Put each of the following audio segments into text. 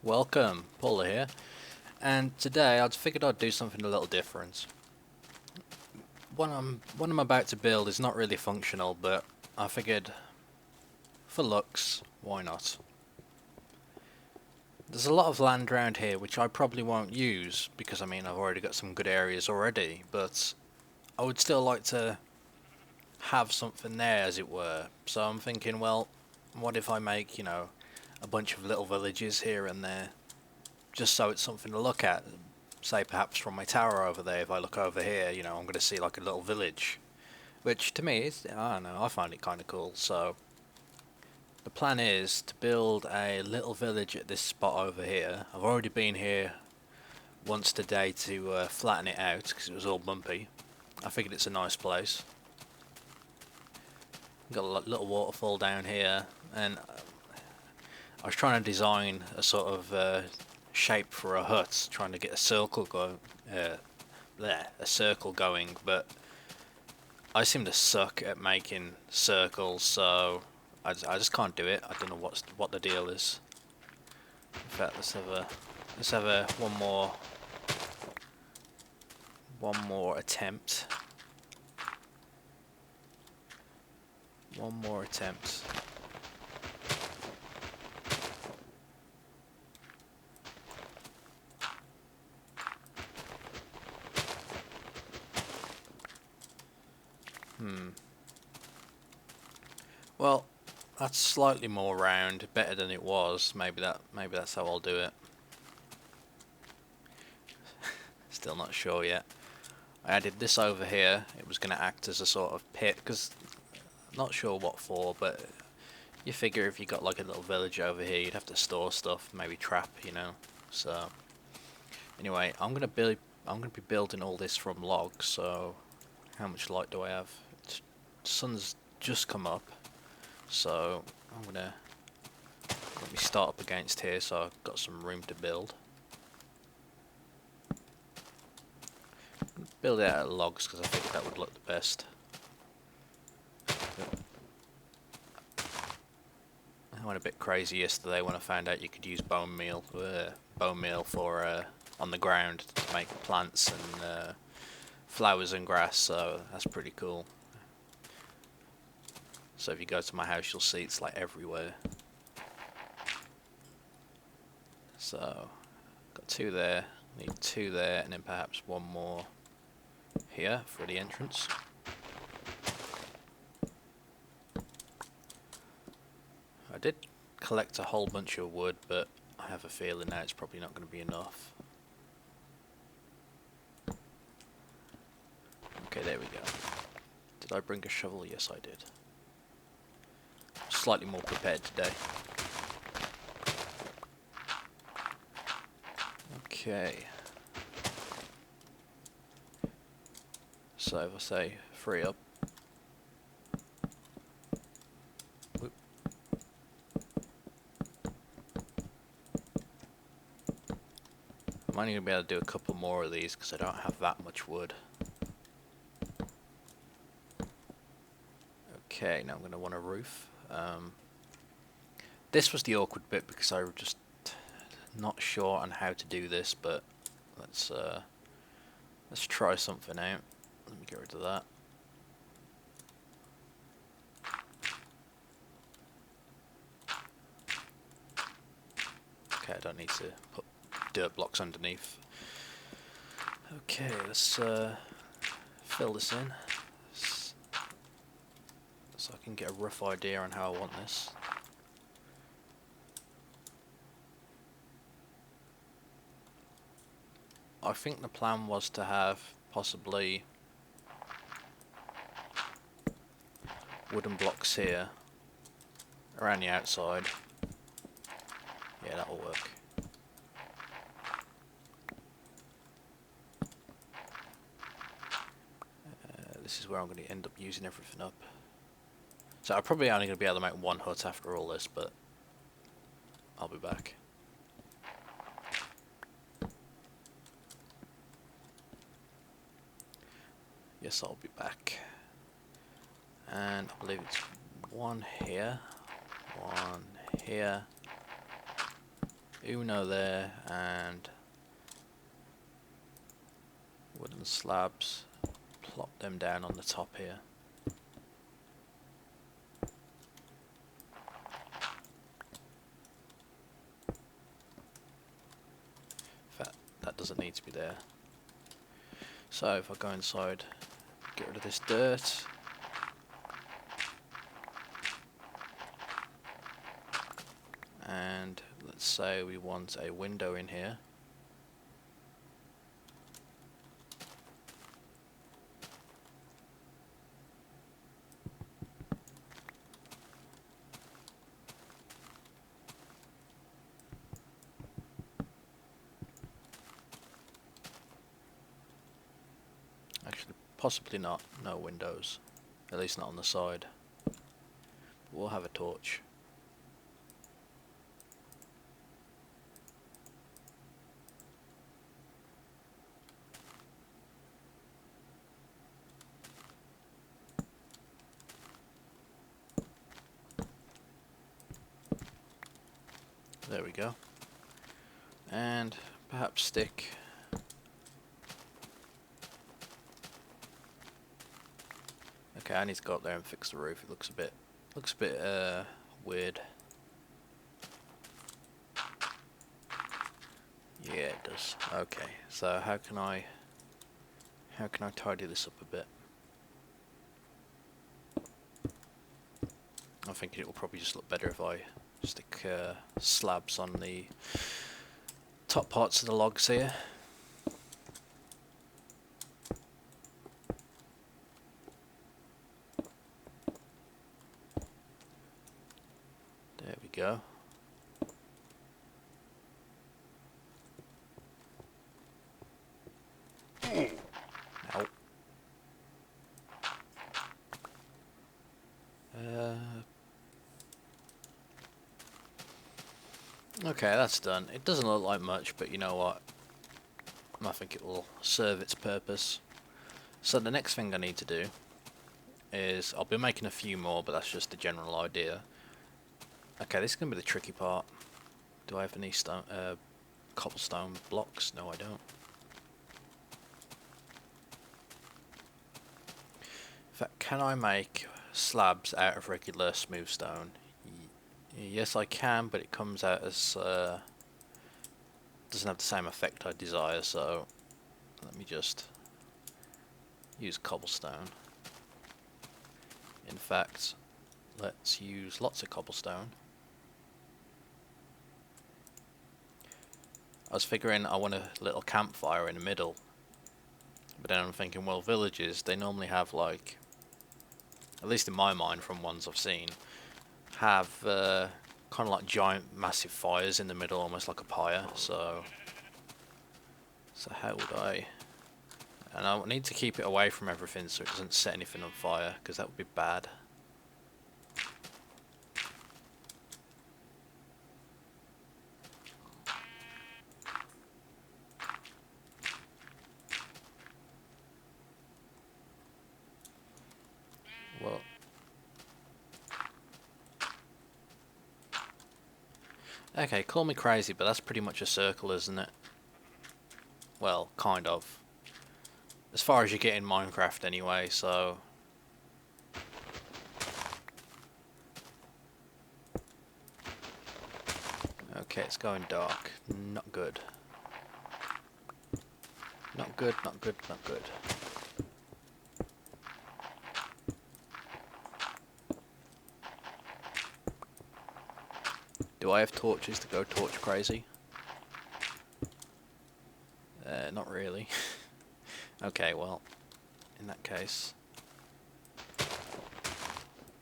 Welcome, Pauleh here, and today I figured I'd do something a little different. What I'm about to build is not really functional, but I figured, for looks, why not? There's a lot of land around here which I probably won't use, because I've already got some good areas already, but I would still like to have something there, as it were. So I'm thinking, well, what if I make, a bunch of little villages here and there, just so it's something to look at. Say perhaps from my tower over there, if I look over here, I'm going to see like a little village, which to me is, I don't know, I find it kind of cool. So the plan is to build a little village at this spot over here. I've already been here once today to flatten it out because it was all bumpy. I figured it's a nice place. Got a little waterfall down here, and I was trying to design a sort of shape for a hut, trying to get a circle going, but I seem to suck at making circles, so I just can't do it. I don't know what the deal is. In fact, let's have a one more attempt. One more attempt. Well, that's slightly more round, better than it was. Maybe that's how I'll do it. Still not sure yet. I added this over here. It was going to act as a sort of pit, because not sure what for, but you figure if you got like a little village over here, you'd have to store stuff, maybe trap. So anyway, I'm gonna be building all this from logs. So how much light do I have? The sun's just come up, so let me start up against here, so I've got some room to build. Build it out of logs because I think that would look the best. I went a bit crazy yesterday when I found out you could use bone meal for on the ground to make plants and flowers and grass. So that's pretty cool. So if you go to my house, you'll see it's like everywhere. So got two there, need two there, and then perhaps one more here for the entrance. I did collect a whole bunch of wood, but I have a feeling now it's probably not going to be enough. Okay, there we go. Did I bring a shovel? Yes, I did. Slightly more prepared today. Okay. So if I say free up. Whoop. I'm only going to be able to do a couple more of these because I don't have that much wood. Okay, now I'm going to want a roof. This was the awkward bit because I was just not sure on how to do this, but let's try something out. Let me get rid of that. Okay, I don't need to put dirt blocks underneath. Okay, let's fill this in so I can get a rough idea on how I want this. I think the plan was to have possibly wooden blocks here around the outside. Yeah, that'll work. This is where I'm going to end up using everything up. So I'm probably only going to be able to make one hut after all this, but I'll be back. Yes, I'll be back. And I believe it's one here, Uno there, and wooden slabs. Plop them down on the top here. In fact, that doesn't need to be there. So if I go inside, get rid of this dirt. And let's say we want a window in here. Actually, possibly not. No windows. At least not on the side. But we'll have a torch. There we go. And perhaps stick okay, I need to go up there and fix the roof. It looks a bit weird. Yeah, it does. Okay, so how can I tidy this up a bit? I think it will probably just look better if I stick slabs on the top parts of the logs here. There we go. Ow. Okay, that's done. It doesn't look like much, but you know what? I think it will serve its purpose. So the next thing I need to do is, I'll be making a few more, but that's just the general idea. Okay, this is going to be the tricky part. Do I have any cobblestone blocks? No, I don't. In fact, can I make slabs out of regular smooth stone? Yes, I can, but it comes out as doesn't have the same effect I desire. So let me just use cobblestone. In fact, let's use lots of cobblestone. I was figuring I want a little campfire in the middle, but then I'm thinking, well, villages, they normally have, like, at least in my mind from ones I've seen, have kind of like giant massive fires in the middle, almost like a pyre. So how would I, and I need to keep it away from everything so it doesn't set anything on fire, because that would be bad. Well, okay, call me crazy, but that's pretty much a circle, isn't it? Well, kind of. As far as you get in Minecraft anyway, so... Okay, it's going dark. Not good. Not good, not good, not good. Do I have torches to go torch crazy? Not really. Okay, well, in that case,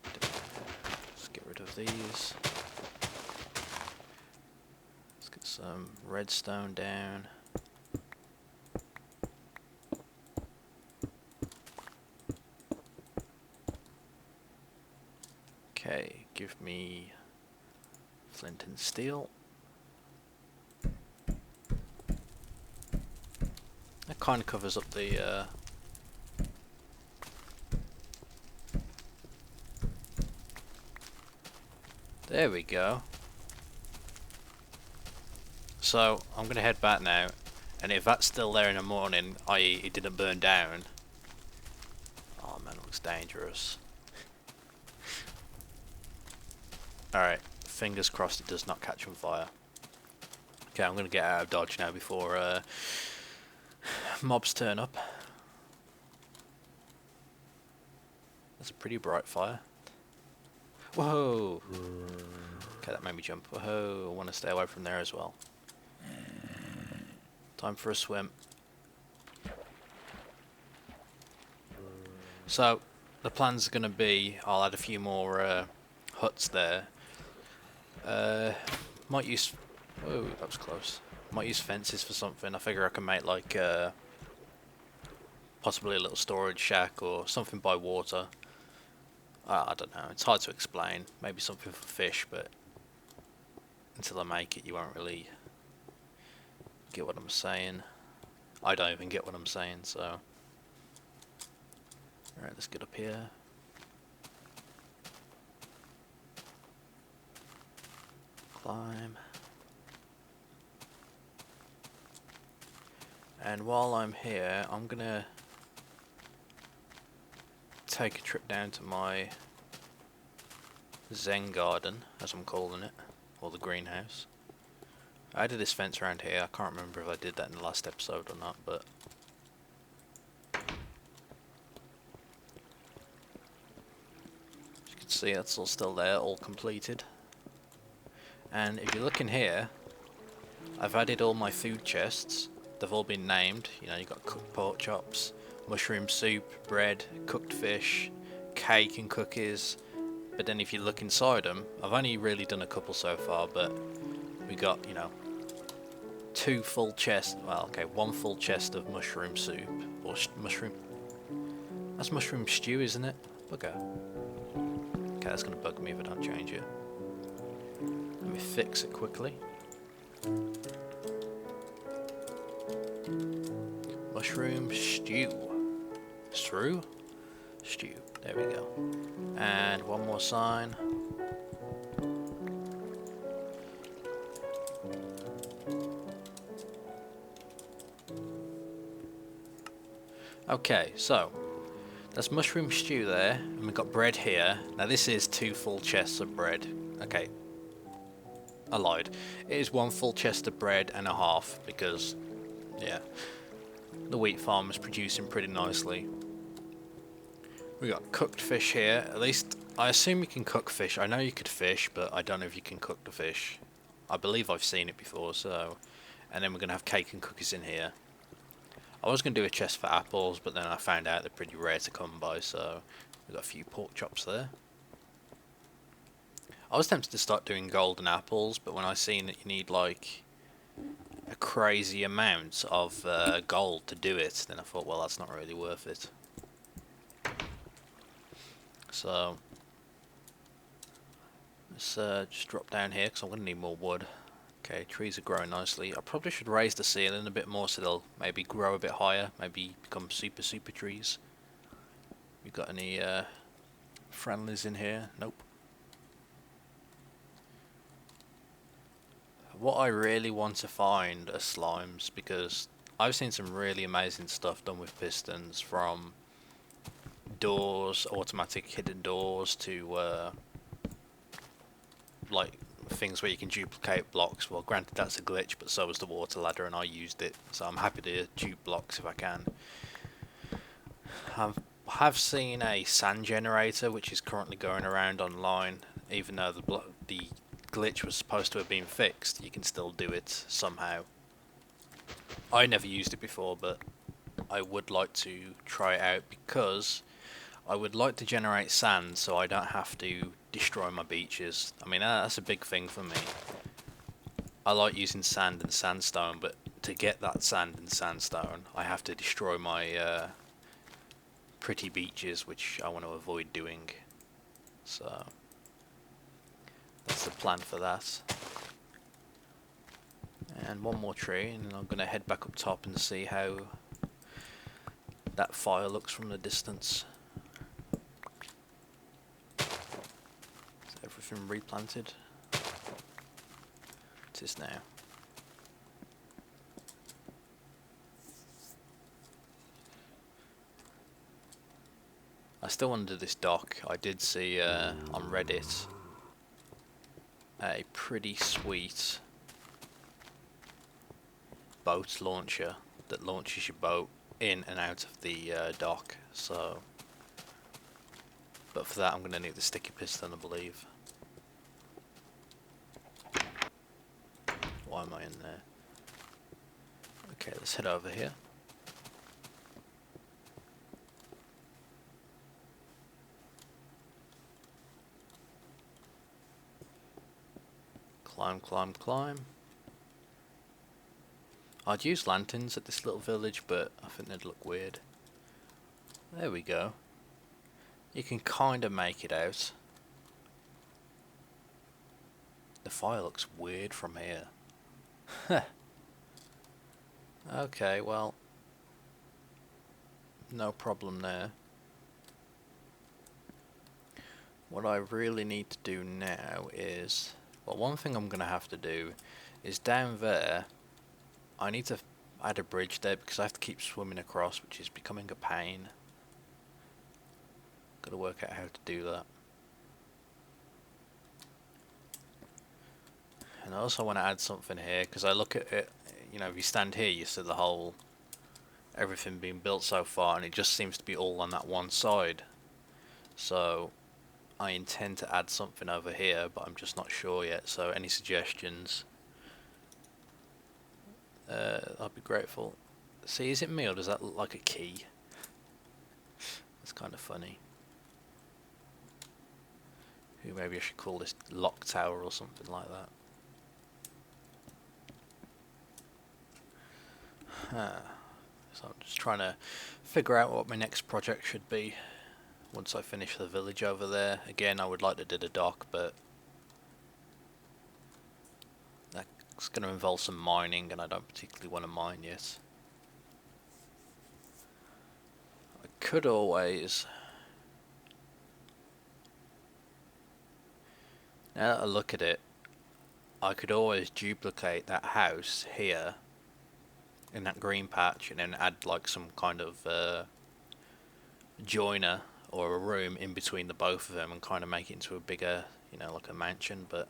let's get rid of these. Let's get some redstone down. Okay, give me flint and steel. That kind of covers up the there we go. So I'm gonna head back now, and if that's still there in the morning, i.e. it didn't burn down. Oh man, it looks dangerous. Alright, fingers crossed it does not catch on fire. Okay, I'm gonna get out of Dodge now before mobs turn up. That's a pretty bright fire. Whoa! Okay, that made me jump. Whoa, I want to stay away from there as well. Time for a swim. So, the plan's going to be, I'll add a few more huts there. Might use... Whoa, that was close. Might use fences for something. I figure I can make like possibly a little storage shack or something by water. I don't know, it's hard to explain. Maybe something for fish, but until I make it you won't really get what I'm saying. I don't even get what I'm saying, so... Alright, let's get up here. Climb. And while I'm here, I'm gonna take a trip down to my Zen garden, as I'm calling it, or the greenhouse. I did this fence around here. I can't remember if I did that in the last episode or not, but as you can see, that's all still there, all completed. And if you look in here, I've added all my food chests. They've all been named. You know, you've got cooked pork chops, mushroom soup, bread, cooked fish, cake and cookies. But then if you look inside them, I've only really done a couple so far, but we got, you know, one full chest of mushroom soup, or mushroom... That's mushroom stew, isn't it? Bugger. Okay, that's gonna bug me if I don't change it. Let me fix it quickly. Mushroom stew. Stew? Stew. There we go. And one more sign. Okay, so that's mushroom stew there, and we've got bread here. Now this is 2 full chests of bread. Okay, I lied. It is 1 full chest of bread and a half because, yeah, the wheat farm is producing pretty nicely. We got cooked fish here. At least I assume you can cook fish. I know you could fish, but I don't know if you can cook the fish. I believe I've seen it before, so. And then we're gonna have cake and cookies in here. I was going to do a chest for apples, but then I found out they're pretty rare to come by, so we've got a few pork chops there. I was tempted to start doing golden apples, but when I seen that you need like a crazy amount of gold to do it, then I thought, well, that's not really worth it. So let's just drop down here, because I'm going to need more wood. Okay, trees are growing nicely. I probably should raise the ceiling a bit more so they'll maybe grow a bit higher, maybe become super trees. We got any friendlies in here? Nope. What I really want to find are slimes, because I've seen some really amazing stuff done with pistons, from doors, automatic hidden doors, to like things where you can duplicate blocks. Well, granted that's a glitch, but so was the water ladder and I used it, so I'm happy to dupe blocks if I can. I have seen a sand generator which is currently going around online, even though the glitch was supposed to have been fixed. You can still do it somehow. I never used it before, but I would like to try it out, because I would like to generate sand so I don't have to destroy my beaches. I mean, that's a big thing for me. I like using sand and sandstone, but to get that sand and sandstone, I have to destroy my pretty beaches, which I want to avoid doing. So that's the plan for that. And one more tree, and then I'm going to head back up top and see how that fire looks from the distance. Is everything replanted? It is now. I still want to do this dock. I did see on Reddit a pretty sweet boat launcher that launches your boat in and out of the dock. So, but for that I'm going to need the sticky piston, I believe. Why am I in there? Okay, let's head over here. Climb, climb, climb. I'd use lanterns at this little village, but I think they'd look weird. There we go. You can kind of make it out. The fire looks weird from here. Okay, well, no problem there. What I really need to do now is, well, one thing I'm going to have to do is down there, I need to add a bridge there because I have to keep swimming across, which is becoming a pain. Got to work out how to do that. And I also want to add something here because I look at it, you know, if you stand here you see the whole, everything being built so far, and it just seems to be all on that one side. So I intend to add something over here, but I'm just not sure yet, so any suggestions, I'd be grateful. See, is it me or does that look like a key? That's kind of funny. Maybe I should call this lock tower or something like that. So I'm just trying to figure out what my next project should be once I finish the village over there. Again, I would like to do the dock, but that's going to involve some mining, and I don't particularly want to mine yet. I could always, now that I look at it, I could always duplicate that house here in that green patch and then add like some kind of joiner or a room in between the both of them and kind of make it into a bigger, you know, like a mansion. But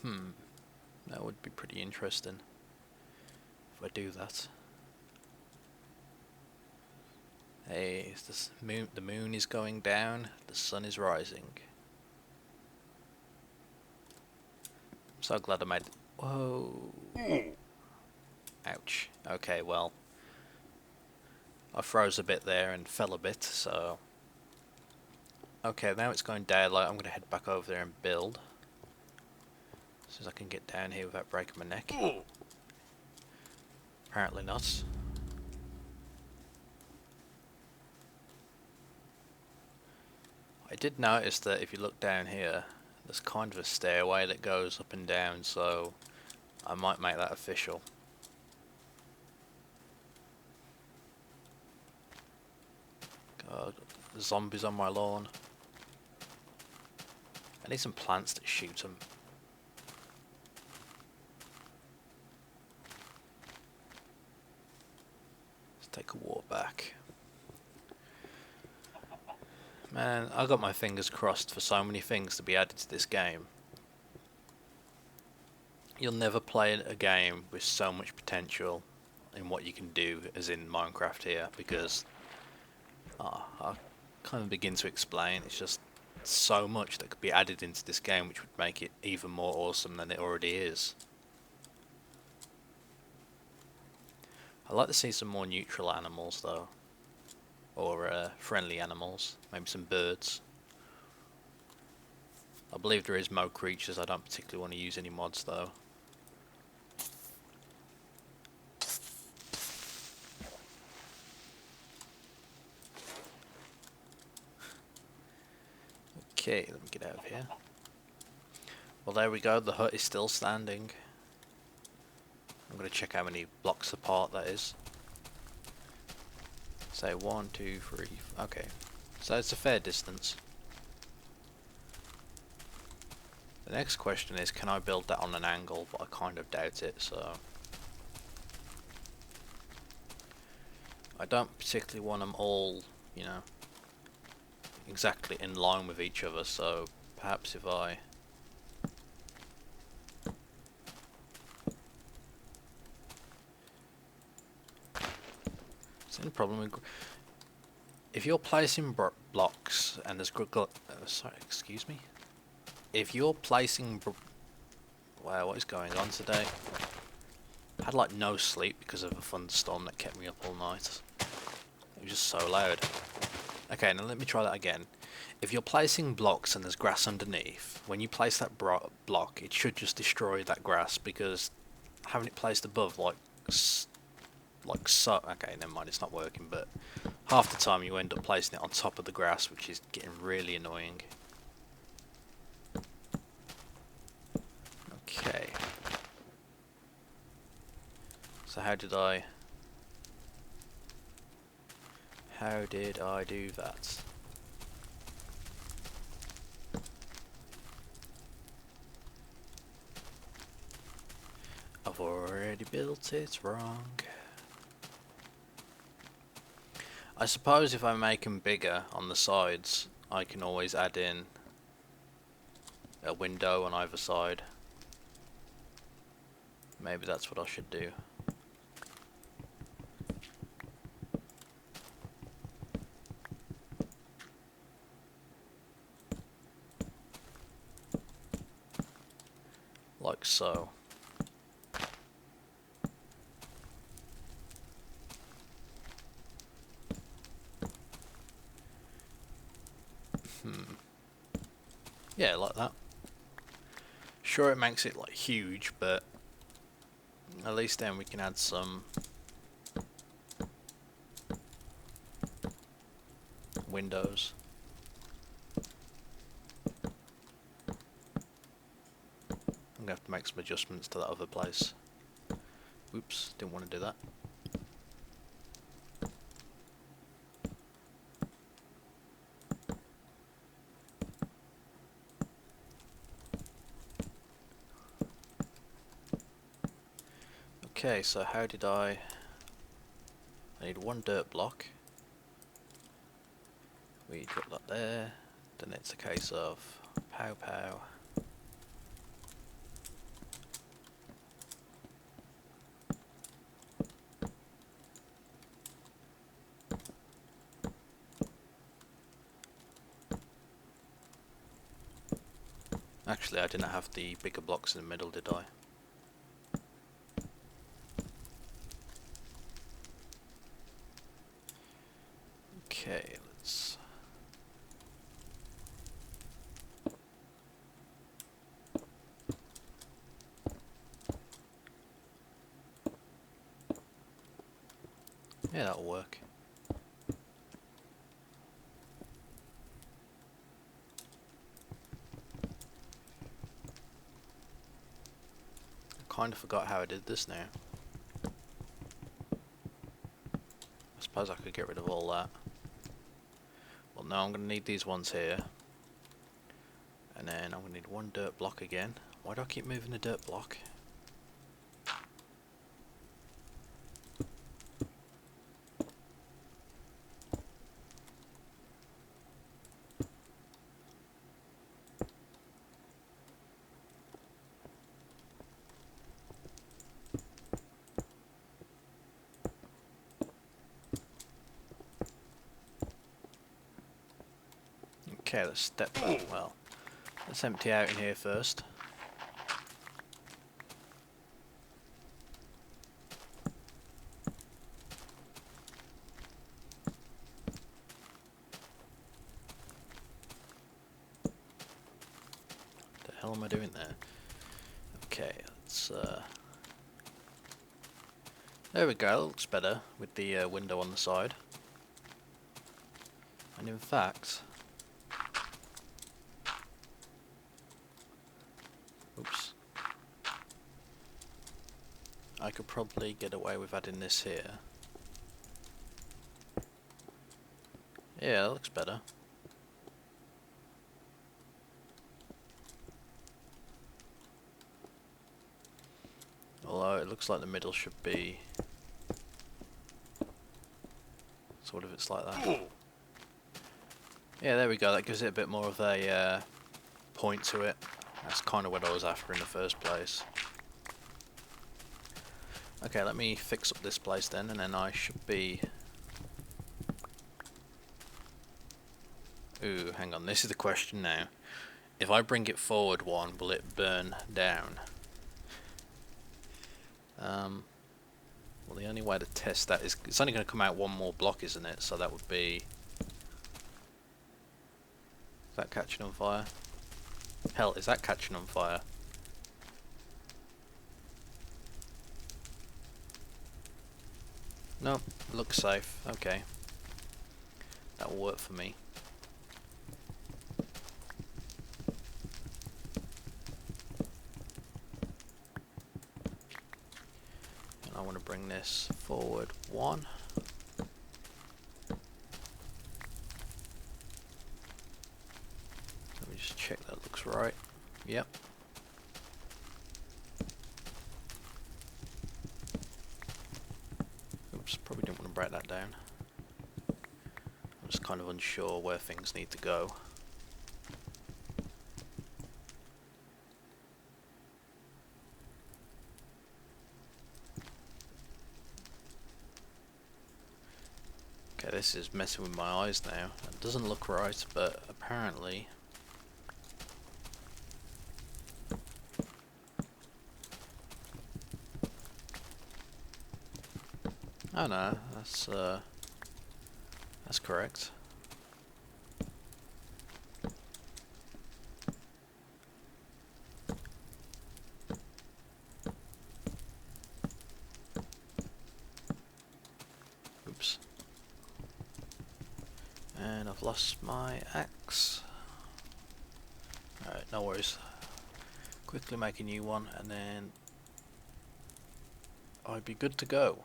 that would be pretty interesting if I do that. Hey, the moon is going down, the sun is rising. I'm so glad I made, whoa. Ouch. Okay, well, I froze a bit there and fell a bit, so... Okay, now it's going daylight. I'm going to head back over there and build. As soon as I can get down here without breaking my neck. Apparently not. I did notice that if you look down here, there's kind of a stairway that goes up and down, so I might make that official. God, there's zombies on my lawn. I need some plants to shoot them. Let's take a walk back. Man, I got my fingers crossed for so many things to be added to this game. You'll never play a game with so much potential in what you can do as in Minecraft here, because I kind of begin to explain, it's just so much that could be added into this game which would make it even more awesome than it already is. I'd like to see some more neutral animals though, or friendly animals, maybe some birds. I believe there is mo creatures. I don't particularly want to use any mods though. Okay, let me get out of here. Well, there we go, the hut is still standing. I'm going to check how many blocks apart that is. Say 1, 2, 3, okay. So it's a fair distance. The next question is, can I build that on an angle? But I kind of doubt it, so... I don't particularly want them all you know, exactly in line with each other. So perhaps if I it's the problem with if you're placing blocks and there's sorry, excuse me. If you're placing wow, what is going on today? I had like no sleep because of a thunderstorm that kept me up all night. It was just so loud. Okay, now let me try that again. If you're placing blocks and there's grass underneath, when you place that block, it should just destroy that grass, because having it placed above, like so. Okay, never mind, it's not working, but half the time you end up placing it on top of the grass, which is getting really annoying. Okay. So how did I do that? I've already built it wrong. I suppose if I make them bigger on the sides, I can always add in a window on either side. Maybe that's what I should do. Like so. Yeah, like that. Sure, it makes it like huge, but at least then we can add some windows. I'm gonna have to make some adjustments to that other place. Oops, didn't want to do that. Okay, so how did I need one dirt block. We drop that there. Then it's a case of pow pow. Actually, I didn't have the bigger blocks in the middle, did I? Okay, let's... yeah, that'll work. I kind of forgot how I did this now. I suppose I could get rid of all that. Well, no, I'm going to need these ones here. And then I'm going to need one dirt block again. Why do I keep moving the dirt block? Okay, let's step back. Well, let's empty out in here first. What the hell am I doing there? Okay, let's there we go, looks better with the window on the side. And in fact, oops, I could probably get away with adding this here. Yeah, that looks better. Although it looks like the middle should be sort of, it's like that. Yeah, there we go. That gives it a bit more of a point to it. That's kind of what I was after in the first place. Okay, let me fix up this place then, and then I should be... Ooh, hang on. This is the question now. If I bring it forward one, will it burn down? Well, the only way to test that is... It's only going to come out one more block, isn't it? So that would be... Is that catching on fire? Hell, is that catching on fire? No, looks safe. Okay. That will work for me. And I want to bring this forward one. Let me just check that looks right. Yep. Oops, probably didn't want to break that down. I'm just kind of unsure where things need to go. Okay, this is messing with my eyes now. It doesn't look right, but apparently... Oh no, that's correct. Oops. And I've lost my axe. Alright, no worries. Quickly make a new one and then I'd be good to go.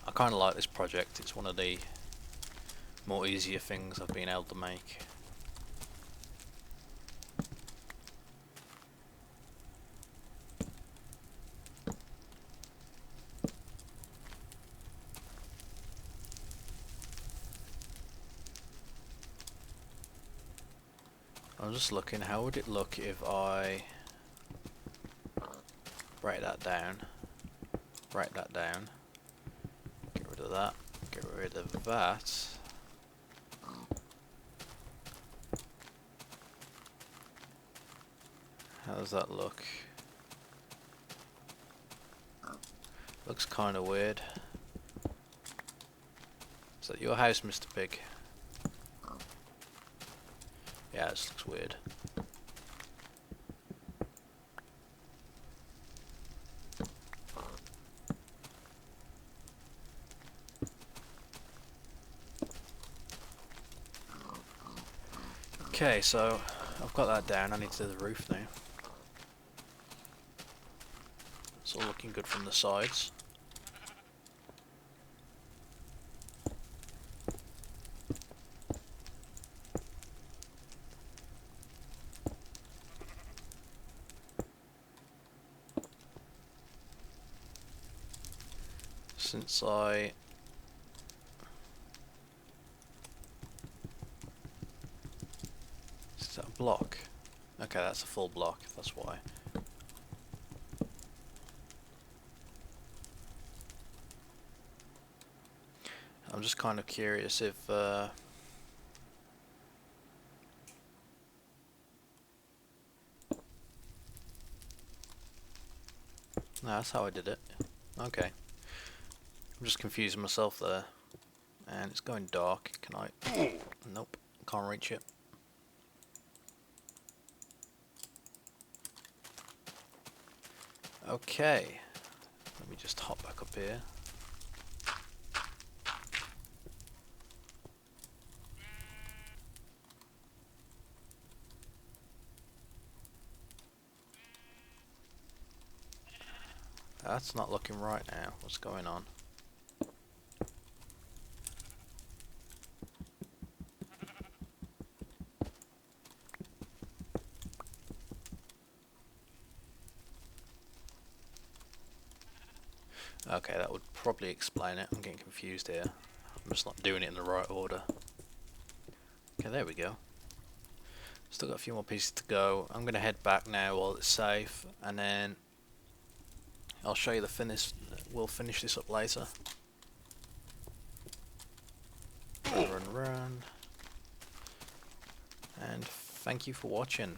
I kind of like this project. It's one of the more easier things I've been able to make. I'm just looking, how would it look if I break that down, get rid of that, get rid of that. How does that look? Looks kind of weird. Is that your house, Mr. Pig? Yeah, this looks weird. Okay, so I've got that down. I need to do the roof now. It's all looking good from the sides. Since I... Is that a block? Okay, that's a full block, that's why. I'm just kind of curious if... No, that's how I did it. Okay. I'm just confusing myself there. And it's going dark. Can I... Nope. Can't reach it. Okay. Let me just hop back up here. That's not looking right now. What's going on? Okay, that would probably explain it. I'm getting confused here. I'm just not doing it in the right order. Okay, there we go. Still got a few more pieces to go. I'm going to head back now while it's safe, and then I'll show you the finish. We'll finish this up later. Run, run, run. And thank you for watching.